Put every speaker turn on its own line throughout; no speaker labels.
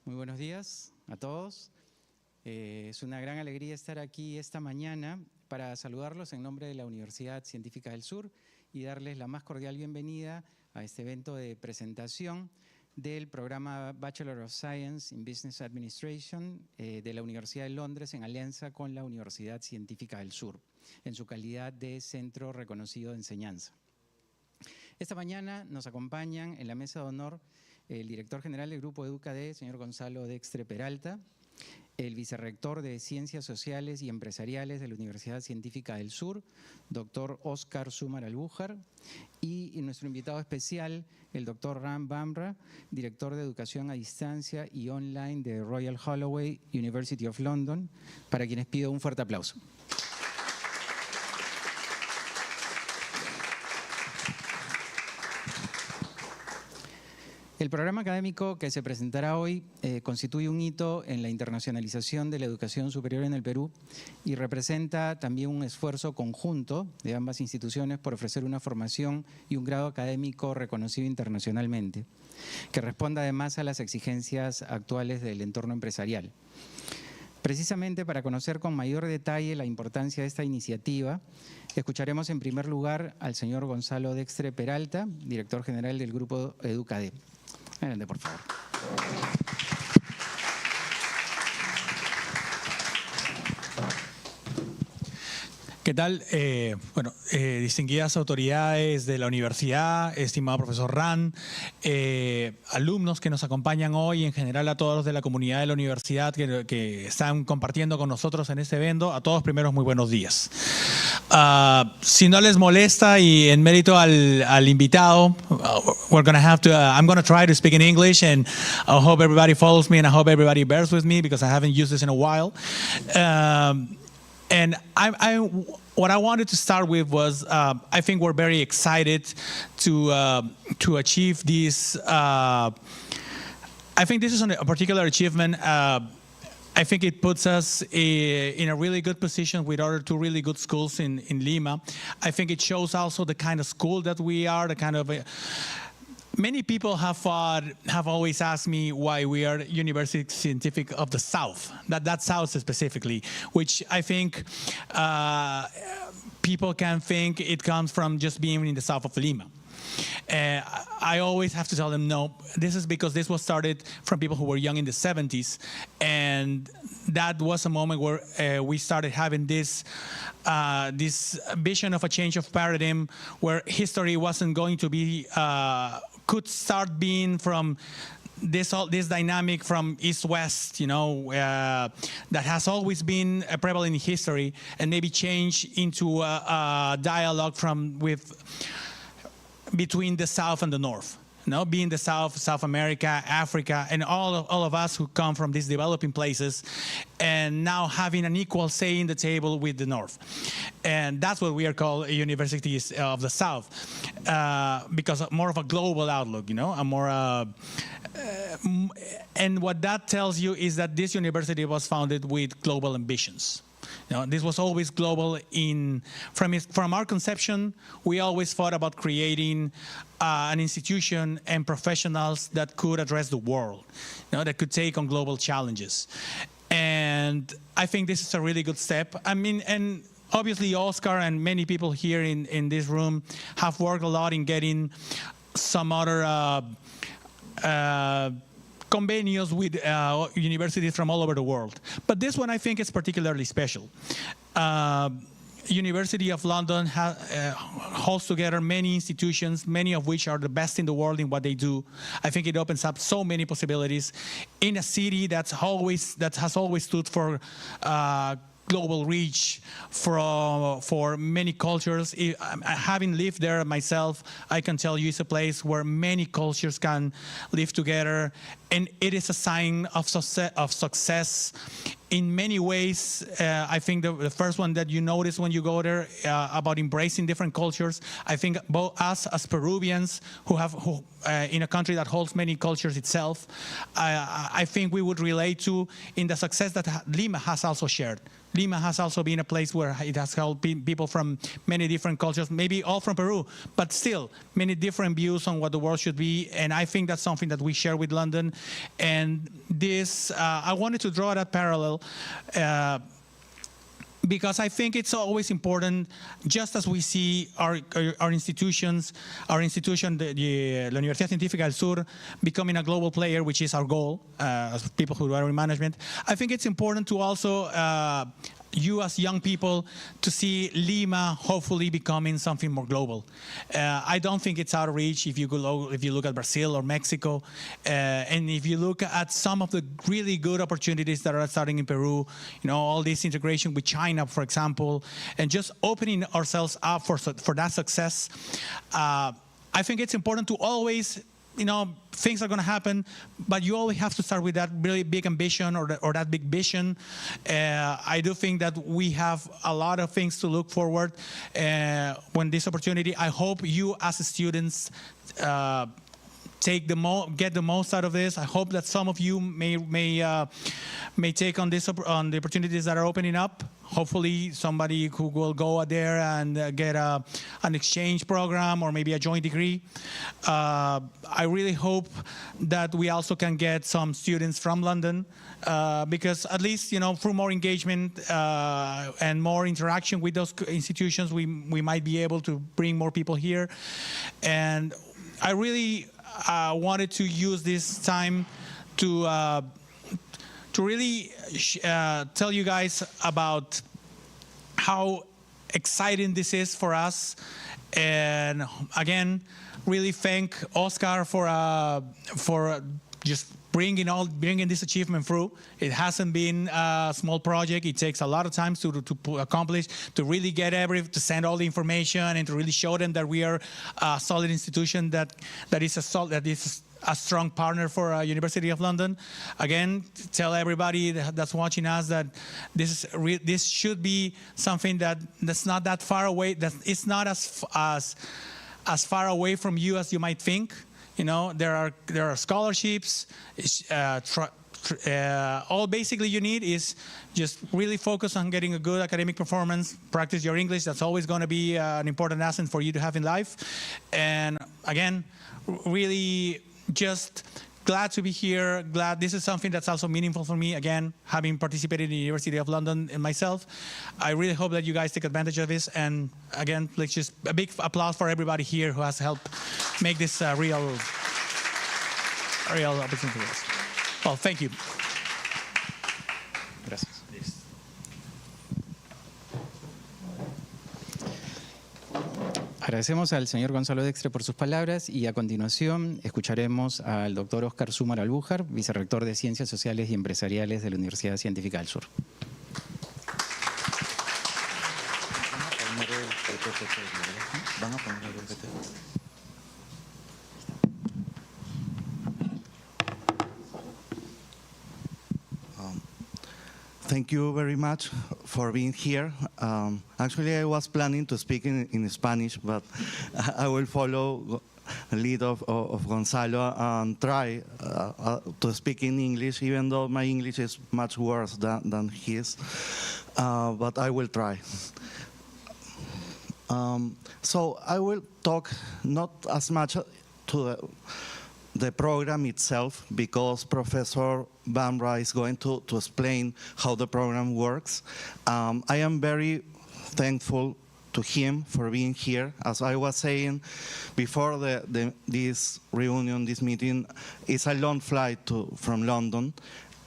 Muy buenos días a todos. Es una gran alegría estar aquí esta mañana para saludarlos en nombre de la Universidad Científica del Sur y darles la más cordial bienvenida a este evento de presentación del programa Bachelor of Science in Business Administration de la Universidad de Londres en alianza con la Universidad Científica del Sur, en su calidad de centro reconocido de enseñanza. Esta mañana nos acompañan en la mesa de honor el director general del Grupo EducaD, señor Gonzalo Dextre Peralta, el vicerrector de Ciencias Sociales y Empresariales de la Universidad Científica del Sur, doctor Óscar Súmar Albújar, y nuestro invitado especial, el doctor Ram Bamra, director de Educación a Distancia y Online de Royal Holloway, University of London, para quienes pido un fuerte aplauso. El programa académico que se presentará hoy constituye un hito en la internacionalización de la educación superior en el Perú y representa también un esfuerzo conjunto de ambas instituciones por ofrecer una formación y un grado académico reconocido internacionalmente, que responda además a las exigencias actuales del entorno empresarial. Precisamente para conocer con mayor detalle la importancia de esta iniciativa, escucharemos en primer lugar al señor Gonzalo Dextre Peralta, director general del Grupo EducaD. Adelante, por favor.
¿Qué tal? Distinguidas autoridades de la universidad, estimado profesor Ran, alumnos que nos acompañan hoy, en general a todos los de la comunidad de la universidad que están compartiendo con nosotros en este evento, a todos primero muy buenos días. Si no les molesta y en mérito al invitado, I'm going to try to speak in English, and I hope everybody follows me and I hope everybody bears with me because I haven't used this in a while. And what I wanted to start with was I think we're very excited to achieve this. I think this is a particular achievement. I think it puts us in a really good position with other two really good schools in Lima. I think it shows also the kind of school that we are, the kind of many people have always asked me why we are University Scientific of the South, that South specifically, which I think people can think it comes from just being in the south of Lima. I always have to tell them, no, this is because this was started from people who were young in the 70s, and that was a moment where we started having this vision of a change of paradigm where history wasn't going to be, could start being from this dynamic from East-West, that has always been prevalent in history, and maybe change into a dialogue between the South and the North. Being the South America, Africa, and all of us who come from these developing places, and now having an equal say in the table with the North. And that's what we are called Universities of the South, because more of a global outlook, a more, and what that tells you is that this university was founded with global ambitions. This was always global. From our conception, we always thought about creating an institution and professionals that could address the world, that could take on global challenges. And I think this is a really good step. And obviously Oscar and many people here in this room have worked a lot in getting some other convenios with universities from all over the world. But this one I think is particularly special. University of London holds together many institutions, many of which are the best in the world in what they do. I think it opens up so many possibilities in a city that has always stood for global reach for many cultures. Having lived there myself, I can tell you it's a place where many cultures can live together, and it is a sign of success in many ways, I think the first one that you notice when you go there about embracing different cultures. I think both us as Peruvians who in a country that holds many cultures itself, I think we would relate to in the success that Lima has also shared. Lima has also been a place where it has helped people from many different cultures, maybe all from Peru, but still many different views on what the world should be. And I think that's something that we share with London. And this, I wanted to draw that parallel because I think it's always important, just as we see our institution, the Universidad Científica del Sur, becoming a global player, which is our goal as people who are in management. I think it's important to also, you as young people, to see Lima hopefully becoming something more global. I don't think it's out of reach if you look at Brazil or Mexico, and if you look at some of the really good opportunities that are starting in Peru, all this integration with China, for example, and just opening ourselves up for that success. I think it's important to always, things are going to happen, but you always have to start with that really big ambition or that big vision. I do think that we have a lot of things to look forward when this opportunity. I hope you as students get the most out of this. I hope that some of you may take on the opportunities that are opening up. Hopefully somebody who will go out there and get an exchange program or maybe a joint degree. I really hope that we also can get some students from London because at least, through more engagement and more interaction with those institutions, we might be able to bring more people here. And I really wanted to use this time to really tell you guys about how exciting this is for us, and again, really thank Oscar for just bringing this achievement through. It hasn't been a small project. It takes a lot of time to accomplish, to really get to send all the information and to really show them that we are a solid institution that is a strong partner for University of London. Again, tell everybody that's watching us that this should be something that's not that far away. That it's not as far away from you as you might think. There are scholarships. All basically you need is just really focus on getting a good academic performance, practice your English. That's always going to be an important asset for you to have in life. And again, really just glad to be here. Glad this is something that's also meaningful for me. Again, having participated in the University of London and myself, I really hope that you guys take advantage of this. And again, let's just a big applause for everybody here who has helped make this a real opportunity for us. Well, thank you.
Gracias. Agradecemos al señor Gonzalo Dextre por sus palabras y a continuación escucharemos al doctor Óscar Súmar Albújar, vicerrector de Ciencias Sociales y Empresariales de la Universidad Científica del Sur.
Thank you very much for being here. Actually, I was planning to speak in Spanish, but I will follow the lead of Gonzalo and try to speak in English, even though my English is much worse than his, but I will try. So I will talk not as much to the program itself, because Professor Bamra is going to explain how the program works. I am very thankful to him for being here. As I was saying before this reunion, this meeting, it's a long flight from London,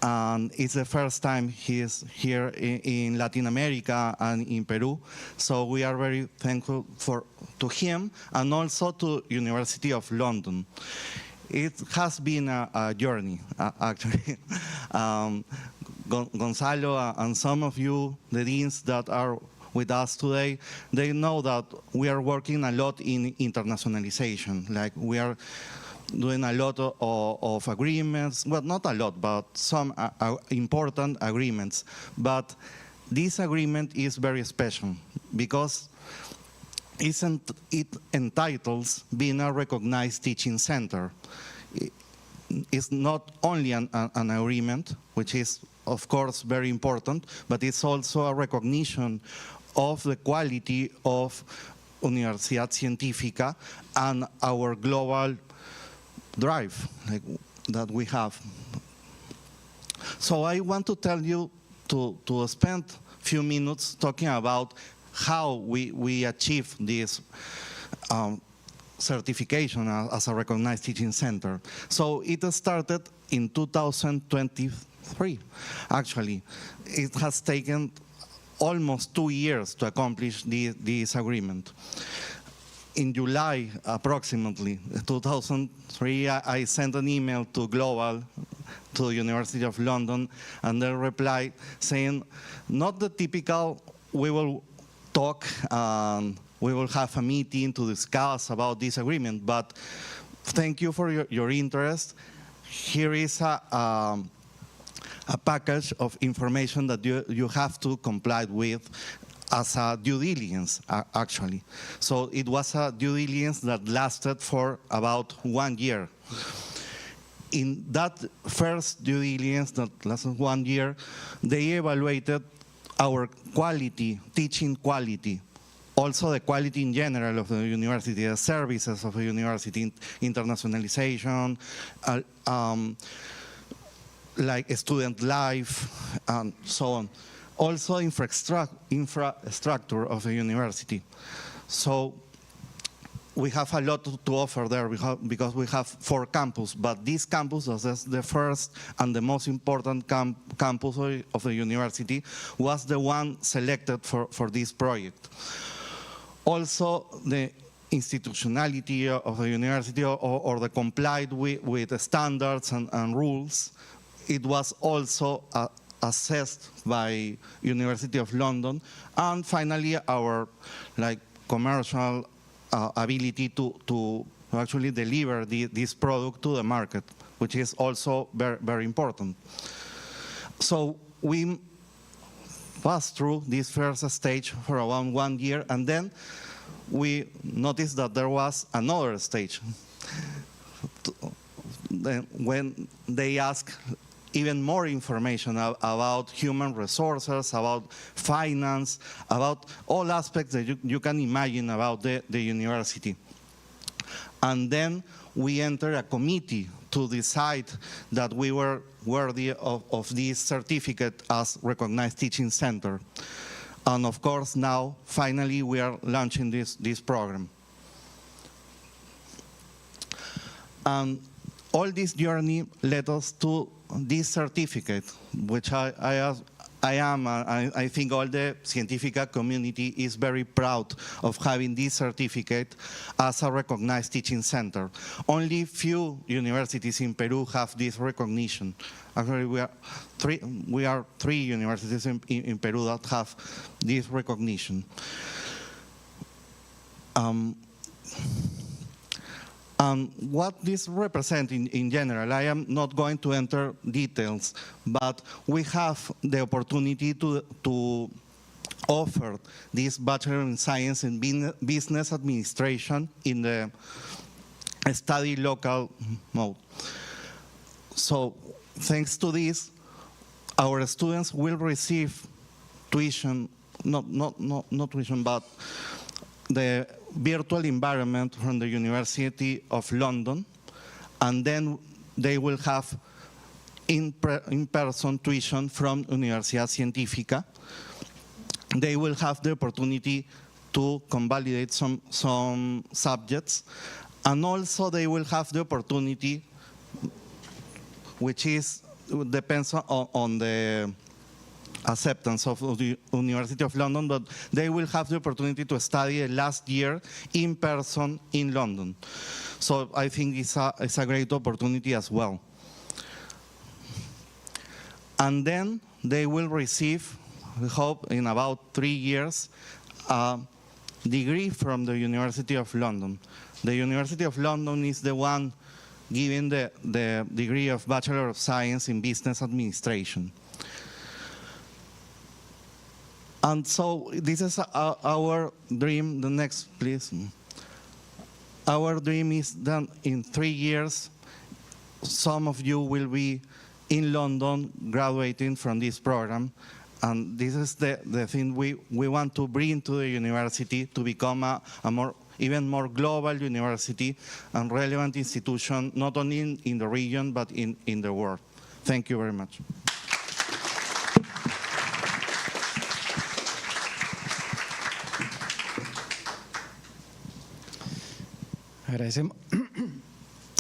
and it's the first time he is here in Latin America and in Peru. So we are very thankful to him and also to University of London. It has been a journey, actually. Gonzalo and some of you, the deans that are with us today, they know that we are working a lot in internationalization. Like we are doing a lot of agreements. Well, not a lot, but some important agreements. But this agreement is very special because it entitles being a recognized teaching center. It's not only an agreement, which is, of course, very important, but it's also a recognition of the quality of Universidad Científica and our global drive that we have. So I want to tell you to spend a few minutes talking about how we achieve this certification as a recognized teaching center. So it started in 2023, actually. It has taken almost 2 years to accomplish this agreement. In July, approximately, 2003, I sent an email to Global, to the University of London, and they replied saying, not the typical, we will talk, we will have a meeting to discuss about this agreement, but thank you for your interest. Here is a package of information that you have to comply with as a due diligence, actually. So it was a due diligence that lasted for about 1 year. In that first due diligence that lasted 1 year, they evaluated our quality, teaching quality, also the quality in general of the university, the services of the university, internationalization, like student life, and so on. Also infrastructure of the university. So we have a lot to offer there because we have 4 campuses, but this campus is the first and the most important campus of the university, was the one selected for this project. Also, the institutionality of the university or the complied with the standards and rules, it was also assessed by University of London, and finally our commercial ability to actually deliver this product to the market, which is also very, very important. So we passed through this first stage for around 1 year, and then we noticed that there was another stage when they asked even more information about human resources, about finance, about all aspects that you can imagine about the university. And then we entered a committee to decide that we were worthy of this certificate as recognized teaching center. And of course now, finally, we are launching this program. And all this journey led us to this certificate, which I think all the Científica community is very proud of having this certificate as a recognized teaching center. Only few universities in Peru have this recognition. Actually, we are three universities in Peru that have this recognition. What this represents in general, I am not going to enter details, but we have the opportunity to offer this Bachelor in Science in Business Administration in the study local mode. So thanks to this, our students will receive tuition, not tuition, but the virtual environment from the University of London, and then they will have in-person tuition from Universidad Científica. They will have the opportunity to convalidate some subjects, and also they will have the opportunity, which depends on the acceptance of the University of London, but they will have the opportunity to study the last year in person in London. So I think it's a great opportunity as well. And then they will receive, we hope, in about 3 years, a degree from the University of London. The University of London is the one giving the degree of Bachelor of Science in Business Administration. And so this is our dream. The next, please. Our dream is that in 3 years, some of you will be in London graduating from this program. And this is the thing we want to bring to the university to become a even more global university and relevant institution, not only in the region, but in the world. Thank you very much.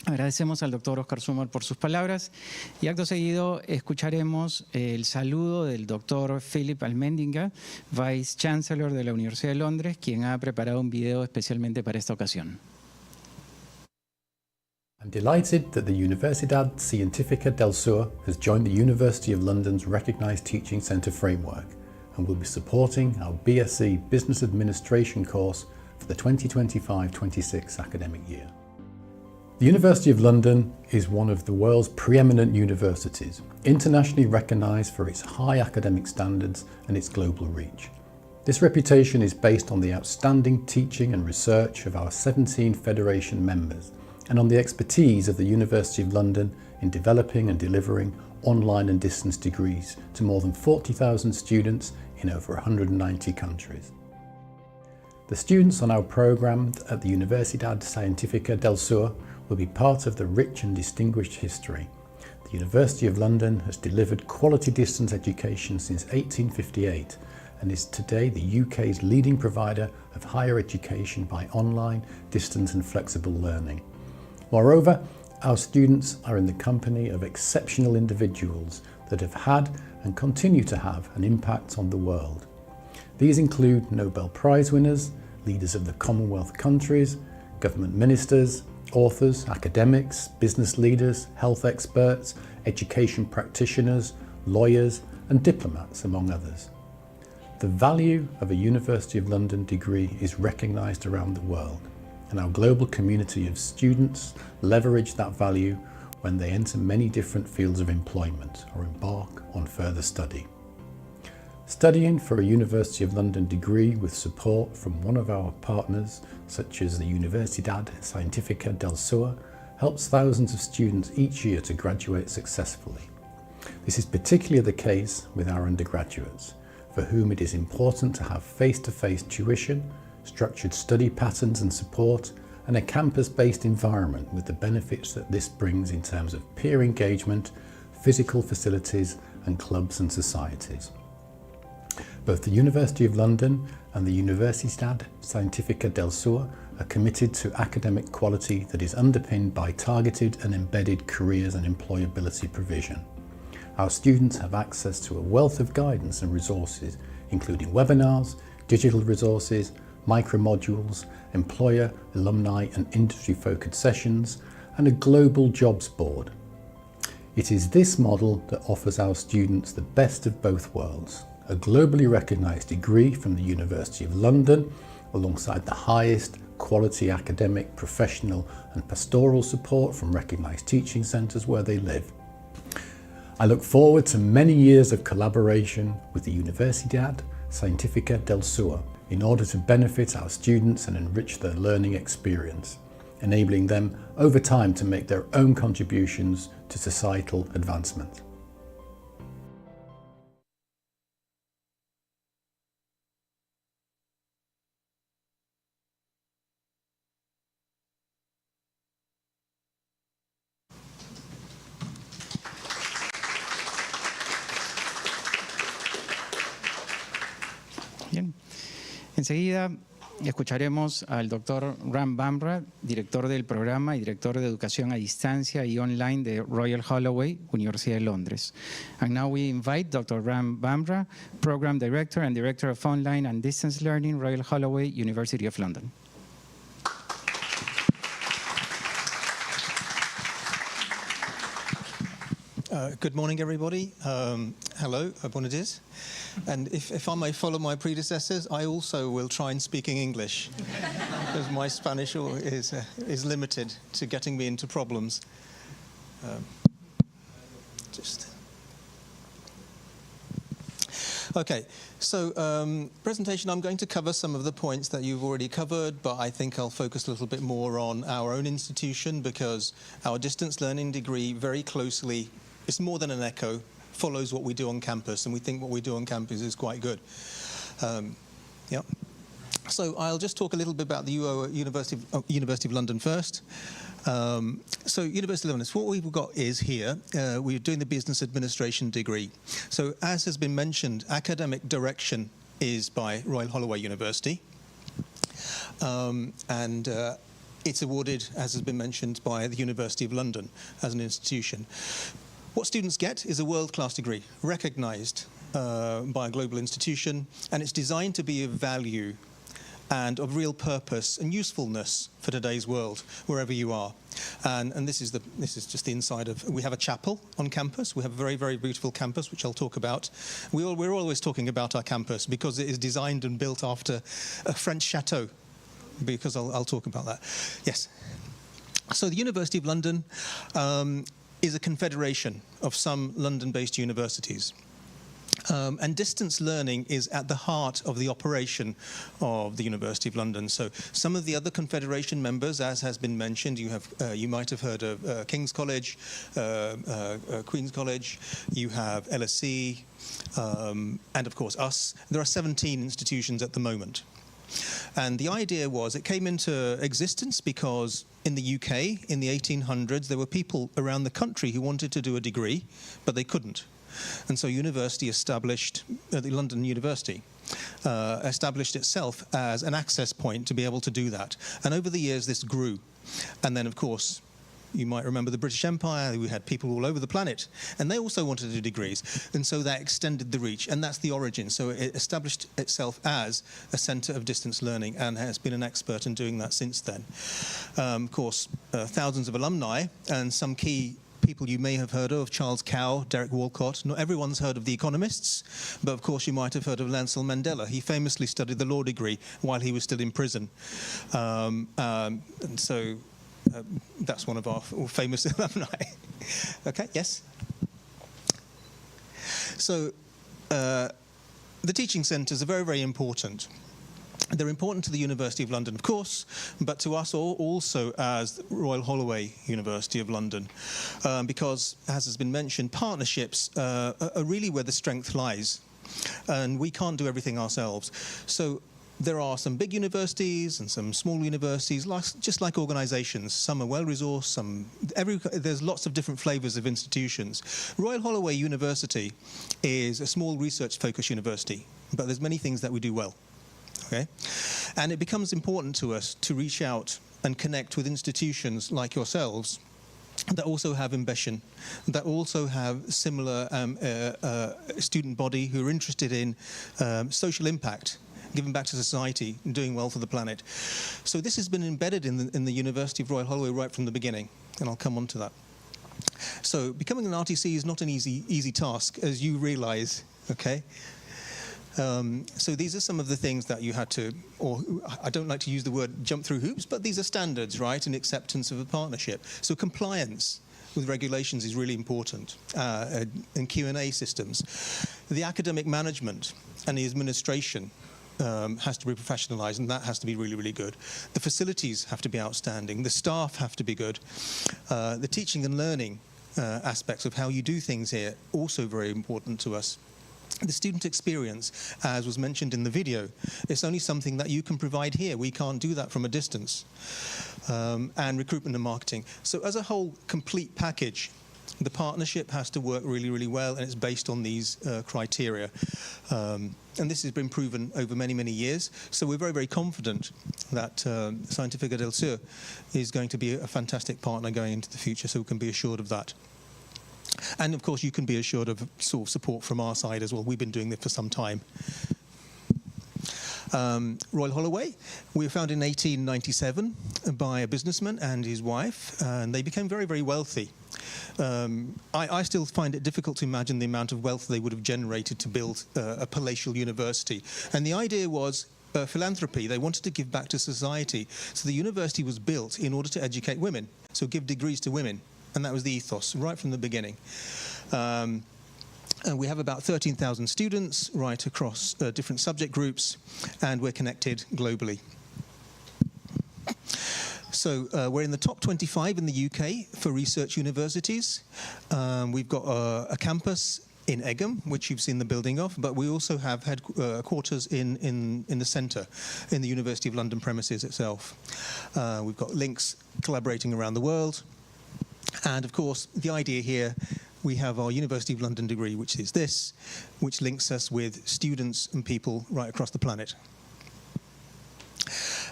Agradecemos al doctor Oscar Summer por sus palabras y acto seguido escucharemos el saludo del doctor Philip Almendinga, Vice Chancellor de la Universidad de Londres, quien ha preparado un video especialmente para esta ocasión.
I'm delighted that the Universidad Científica del Sur has joined the University of London's Recognised Teaching Centre framework and will be supporting our BSc Business Administration course for the 2025-26 academic year. The University of London is one of the world's preeminent universities, internationally recognised for its high academic standards and its global reach. This reputation is based on the outstanding teaching and research of our 17 Federation members and on the expertise of the University of London in developing and delivering online and distance degrees to more than 40,000 students in over 190 countries. The students on our programme at the Universidad Científica del Sur will be part of the rich and distinguished history. The University of London has delivered quality distance education since 1858 and is today the UK's leading provider of higher education by online, distance and flexible learning. Moreover, our students are in the company of exceptional individuals that have had and continue to have an impact on the world. These include Nobel Prize winners, leaders of the Commonwealth countries, government ministers, authors, academics, business leaders, health experts, education practitioners, lawyers and diplomats, among others. The value of a University of London degree is recognised around the world, and our global community of students leverage that value when they enter many different fields of employment or embark on further study. Studying for a University of London degree with support from one of our partners, such as the Universidad Científica del Sur, helps thousands of students each year to graduate successfully. This is particularly the case with our undergraduates, for whom it is important to have face-to-face tuition, structured study patterns and support, and a campus-based environment with the benefits that this brings in terms of peer engagement, physical facilities, and clubs and societies. Both the University of London and the Universidad Científica del Sur are committed to academic quality that is underpinned by targeted and embedded careers and employability provision. Our students have access to a wealth of guidance and resources, including webinars, digital resources, micromodules, employer, alumni and industry-focused sessions, and a global jobs board. It is this model that offers our students the best of both worlds. A globally recognised degree from the University of London, alongside the highest quality academic, professional and pastoral support from recognised teaching centres where they live. I look forward to many years of collaboration with the Universidad Científica del Sur in order to benefit our students and enrich their learning experience, enabling them over time to make their own contributions to societal advancement.
Bien. Enseguida escucharemos al doctor Ram Bamra, director del programa y director de educación a distancia y online de Royal Holloway, Universidad de Londres. And now we invite Dr. Ram Bamra, Program Director and Director of Online and Distance Learning, Royal Holloway, University of London.
Good morning, everybody. Hello, buenos dias. And if I may follow my predecessors, I also will try and speak in English. as my Spanish is limited to getting me into problems. Okay, so presentation, I'm going to cover some of the points that you've already covered, but I think I'll focus a little bit more on our own institution, because our distance learning degree very closely, it's more than an echo, follows what we do on campus, and we think what we do on campus is quite good. Yeah. So I'll just talk a little bit about the University of London first. So University of London, so what we've got is here, we're doing the business administration degree. So as has been mentioned, academic direction is by Royal Holloway University. And it's awarded, as has been mentioned, by the University of London as an institution. What students get is a world-class degree, recognised by a global institution, and it's designed to be of value and of real purpose and usefulness for today's world, wherever you are. And this is just the inside of. We have a chapel on campus. We have a very, very beautiful campus, which I'll talk about. We're always talking about our campus because it is designed and built after a French chateau. Because I'll talk about that. Yes. So the University of London is a confederation of some London-based universities. And distance learning is at the heart of the operation of the University of London. So some of the other Confederation members, as has been mentioned, you might have heard of King's College, Queen's College, you have LSE, and of course us. There are 17 institutions at the moment. And the idea was, it came into existence because in the UK, in the 1800s, there were people around the country who wanted to do a degree, but they couldn't. And so university established, the London University, established itself as an access point to be able to do that. And over the years, this grew. And then, of course, you might remember the British Empire. We had people all over the planet, and they also wanted to do degrees. And so that extended the reach, and that's the origin. So it established itself as a centre of distance learning and has been an expert in doing that since then. Of course, thousands of alumni and some key people you may have heard of: Charles Cow, Derek Walcott. Not everyone's heard of the economists, but of course you might have heard of Nelson Mandela. He famously studied the law degree while he was still in prison. And so that's one of our famous alumni. Okay, yes? So the teaching centres are very, very important. They're important to the University of London, of course, but to us also as Royal Holloway University of London, because, as has been mentioned, partnerships are really where the strength lies, and we can't do everything ourselves. So there are some big universities and some small universities, just like organisations. Some are well-resourced, there's lots of different flavours of institutions. Royal Holloway University is a small research-focused university, but there's many things that we do well. Okay? And it becomes important to us to reach out and connect with institutions like yourselves that also have ambition, that also have similar student body who are interested in social impact, giving back to society and doing well for the planet. So this has been embedded in the University of Royal Holloway right from the beginning, and I'll come on to that. So becoming an RTC is not an easy task, as you realise, okay? So these are some of the things that you had to, or I don't like to use the word jump through hoops, but these are standards, right, in acceptance of a partnership. So compliance with regulations is really important, and Q&A systems. The academic management and the administration has to be professionalised, and that has to be really, really good. The facilities have to be outstanding. The staff have to be good. The teaching and learning aspects of how you do things here, also very important to us. The student experience, as was mentioned in the video, is only something that you can provide here. We can't do that from a distance. And recruitment and marketing. So as a whole complete package, the partnership has to work really, really well, and it's based on these criteria. And this has been proven over many, many years. So we're very, very confident that Científica del Sur is going to be a fantastic partner going into the future, so we can be assured of that. And of course, you can be assured of sort of support from our side as well. We've been doing this for some time. Royal Holloway, we were founded in 1897 by a businessman and his wife, and they became very, very wealthy. I still find it difficult to imagine the amount of wealth they would have generated to build a palatial university. And the idea was, philanthropy. They wanted to give back to society. So the university was built in order to educate women, so give degrees to women. And that was the ethos right from the beginning. And we have about 13,000 students right across different subject groups, and we're connected globally. So we're in the top 25 in the UK for research universities. We've got a campus in Egham, which you've seen the building of, but we also have headquarters in the centre, in the University of London premises itself. We've got links collaborating around the world. And of course, the idea here, we have our University of London degree, which is this, which links us with students and people right across the planet.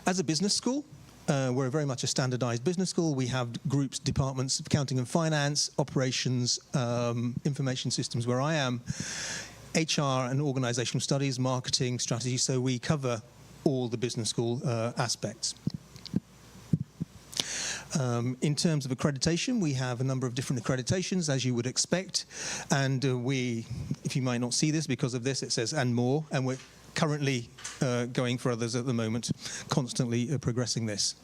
As a business school, we're very much a standardized business school. We have groups, departments, accounting and finance, operations, information systems where I am, HR and organizational studies, marketing, strategy. So we cover all the business school aspects. In terms of accreditation, we have a number of different accreditations, as you would expect. And if you might not see this because of this, it says "and more." And we're currently going for others at the moment, constantly progressing this.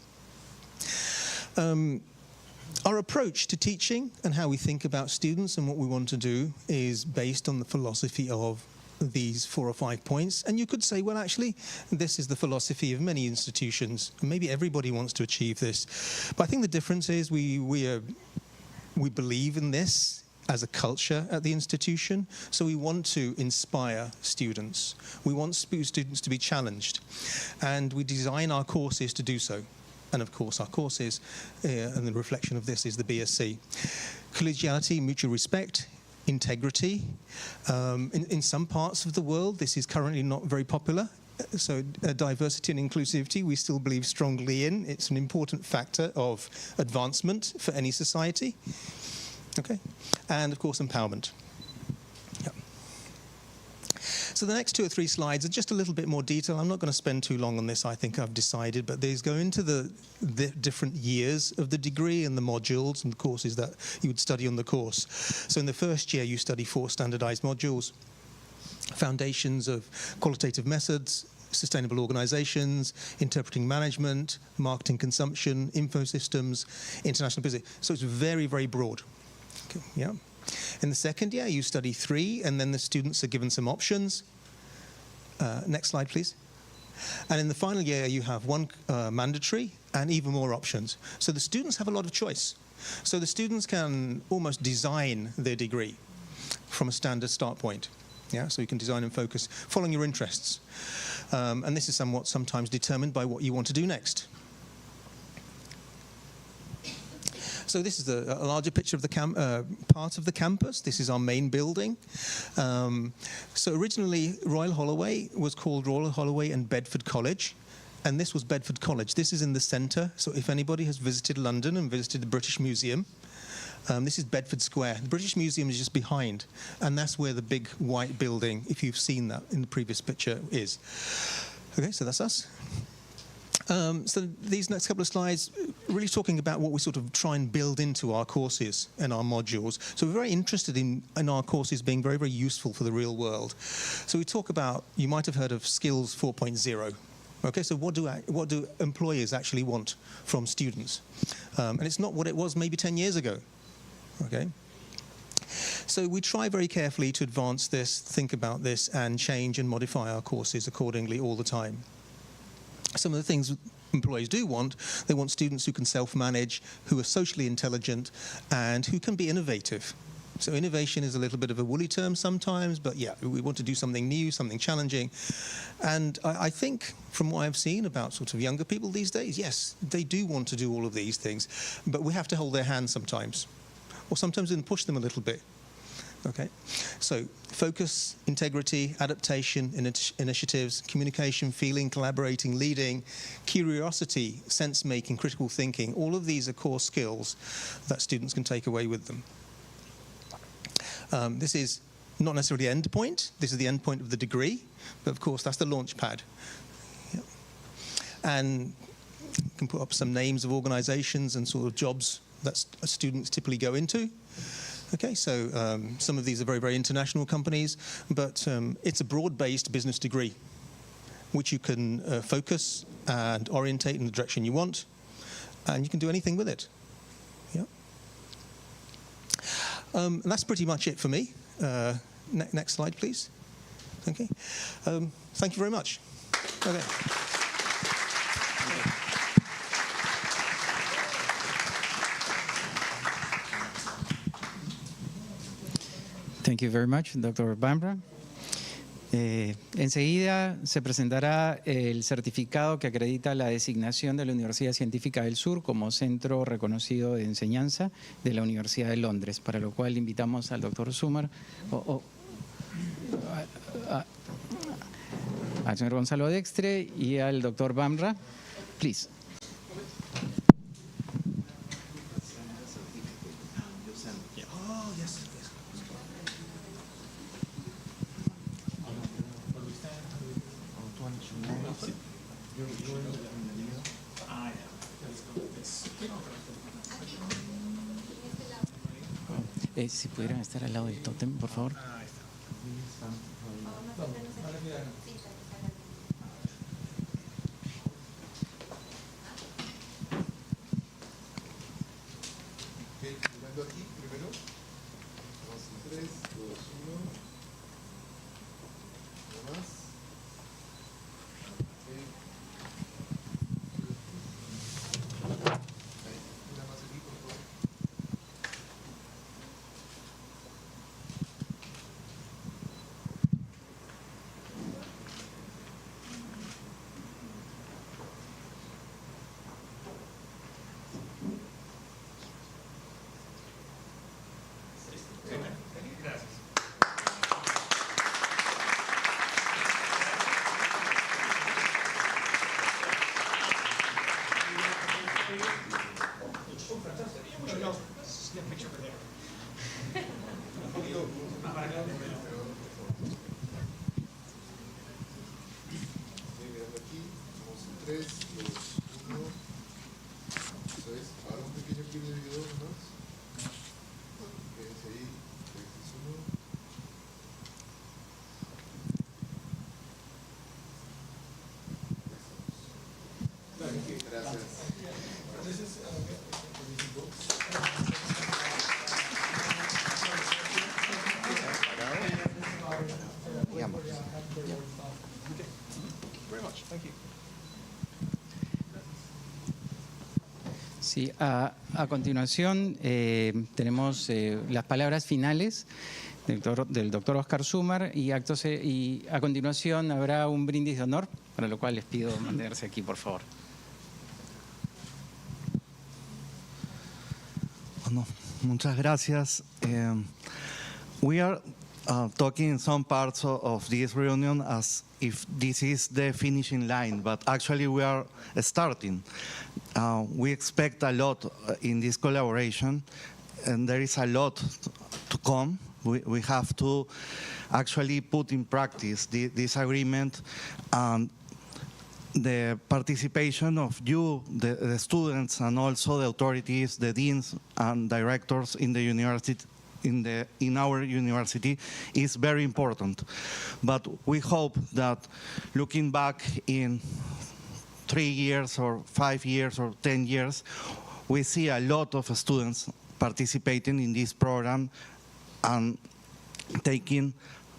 Our approach to teaching and how we think about students and what we want to do is based on the philosophy of these 4 or 5 points. And you could say, well, actually, this is the philosophy of many institutions. Maybe everybody wants to achieve this. But I think the difference is we believe in this as a culture at the institution. So we want to inspire students. We want students to be challenged. And we design our courses to do so. And of course, our courses, and the reflection of this is the BSc. Collegiality, mutual respect, integrity. In some parts of the world, this is currently not very popular. So diversity and inclusivity, we still believe strongly in. It's an important factor of advancement for any society. Okay, and of course, empowerment. Yeah. So the next 2 or 3 slides are just a little bit more detail. I'm not going to spend too long on this, I think I've decided, but these go into the different years of the degree and the modules and the courses that you would study on the course. So in the first year, you study 4 standardized modules: foundations of qualitative methods, sustainable organizations, interpreting management, marketing consumption, info systems, international business. So it's very, very broad. Okay, yeah. In the second year, you study 3, and then the students are given some options. Next slide, please. And in the final year, you have 1 mandatory and even more options. So the students have a lot of choice. So the students can almost design their degree from a standard start point. Yeah, so you can design and focus following your interests. And this is sometimes determined by what you want to do next. So this is a larger picture of the part of the campus. This is our main building. So originally, Royal Holloway was called Royal Holloway and Bedford College. And this was Bedford College. This is in the centre. So if anybody has visited London and visited the British Museum, this is Bedford Square. The British Museum is just behind. And that's where the big white building, if you've seen that in the previous picture, is. Okay, so that's us. So these next couple of slides really talking about what we sort of try and build into our courses and our modules. So we're very interested in our courses being very, very useful for the real world. So we talk about, you might have heard of Skills 4.0. Okay, so what do employers actually want from students? And it's not what it was maybe 10 years ago. Okay. So we try very carefully to advance this, think about this, and change and modify our courses accordingly all the time. Some of the things employers do want, they want students who can self-manage, who are socially intelligent, and who can be innovative. So innovation is a little bit of a woolly term sometimes, but yeah, we want to do something new, something challenging. And I think from what I've seen about sort of younger people these days, yes, they do want to do all of these things, but we have to hold their hand sometimes, or sometimes even push them a little bit. Okay, so focus, integrity, adaptation, initiatives, communication, feeling, collaborating, leading, curiosity, sense-making, critical thinking, all of these are core skills that students can take away with them. This is not necessarily the end point. This is the end point of the degree, but of course that's the launch pad. Yep. And you can put up some names of organizations and sort of jobs that students typically go into. Okay, so some of these are very, very international companies, but it's a broad-based business degree. which you can focus and orientate in the direction you want, and you can do anything with it. Yeah. And that's pretty much it for me. Next slide, please. Okay. Thank you very much. Okay.
Thank you very much, Dr. Bambra. Enseguida se presentará el certificado que acredita la designación de la Universidad Científica del Sur como centro reconocido de enseñanza de la Universidad de Londres, para lo cual invitamos al Dr. Summer al señor Gonzalo Dextre y al Dr. Bambra. Please. Si pudieran estar al lado del tótem, por favor.
Mirando aquí primero. Vamos en 3, 2, 1. ¿No más? Una más aquí, por favor. Mirando aquí, vamos en 3, 2, 1. Eso es. Ahora un pequeño clip de video más. Quédense ahí. 3, 2, 1. Gracias.
Sí, a continuación tenemos las palabras finales del doctor Oscar Summer y a continuación habrá un brindis de honor, para lo cual les pido mantenerse aquí, por favor.
Bueno, muchas gracias. We are talking in some parts of this reunion as if this is the finishing line, but actually we are starting. We expect a lot in this collaboration, and there is a lot to come. We have to actually put in practice this agreement. The participation of you, the students, and also the authorities, the deans and directors in the university, in our university, is very important. But we hope that looking back in 3 years or 5 years or 10 years, we see a lot of students participating in this program and taking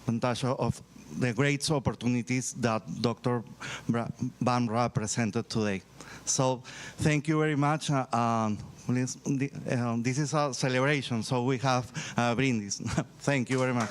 advantage of the great opportunities that Dr. Bambra presented today. So thank you very much. This is a celebration, so we have brindis. Thank you very much.